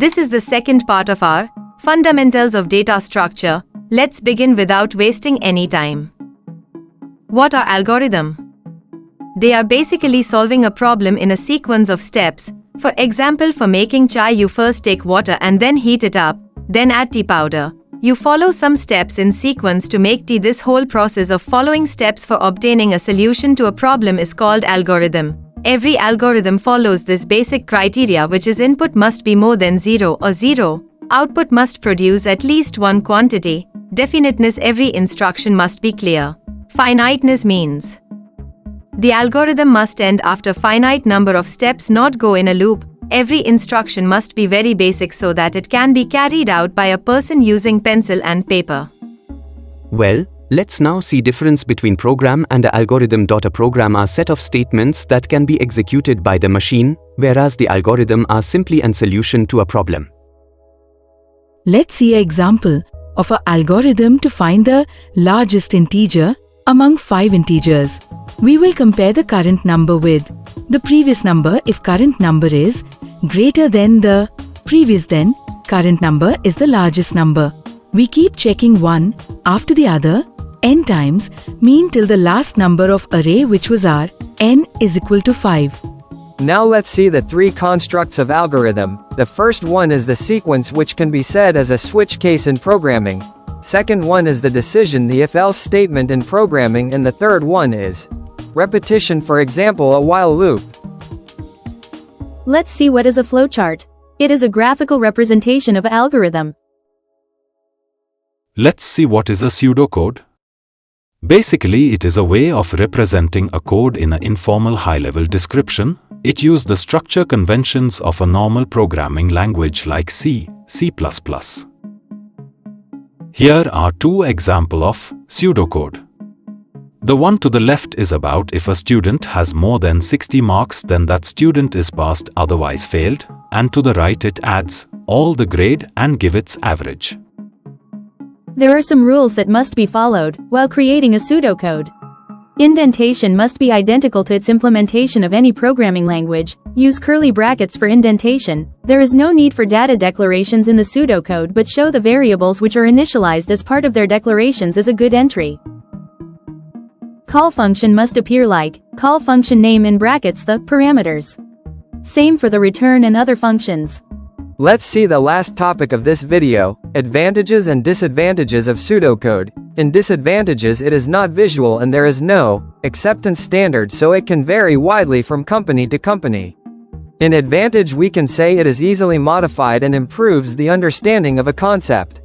This is the second part of our Fundamentals of Data Structure. Let's begin without wasting any time. What are algorithms? They are basically solving a problem in a sequence of steps. For example, for making chai, you first take water and then heat it up, then add tea powder. You follow some steps in sequence to make tea. This whole process of following steps for obtaining a solution to a problem is called algorithm. Every algorithm follows this basic criteria, which is input must be more than 0 or 0. Output must produce at least one quantity. Definiteness, every instruction must be clear. Finiteness means the algorithm must end after finite number of steps, not go in a loop. Every instruction must be very basic so that it can be carried out by a person using pencil and paper. Well, let's now see difference between program and a algorithm. A program are set of statements that can be executed by the machine, whereas the algorithm are simply a solution to a problem. Let's see an example of an algorithm to find the largest integer among 5 integers. We will compare the current number with the previous number. If current number is greater than the previous, then current number is the largest number. We keep checking one after the other n times, mean till the last number of array, which was r, n is equal to 5. Now let's see the 3 constructs of algorithm. The first one is the sequence, which can be said as a switch case in programming. Second one is the decision, the if-else statement in programming, and the third one is repetition, for example a while loop. Let's see what is a flowchart. It is a graphical representation of an algorithm. Let's see what is a pseudocode. Basically, it is a way of representing a code in an informal high-level description. It uses the structure conventions of a normal programming language like C, C++. Here are 2 examples of pseudocode. The one to the left is about if a student has more than 60 marks, then that student is passed, otherwise failed, and to the right it adds all the grade and give its average. There are some rules that must be followed while creating a pseudocode. Indentation must be identical to its implementation of any programming language. Use curly brackets for indentation. There is no need for data declarations in the pseudocode, but show the variables which are initialized as part of their declarations as a good entry. Call function must appear like call function name in brackets the parameters. Same for the return and other functions. Let's see the last topic of this video, advantages and disadvantages of pseudocode. In disadvantages, it is not visual and there is no acceptance standard, so it can vary widely from company to company. In advantage, we can say it is easily modified and improves the understanding of a concept.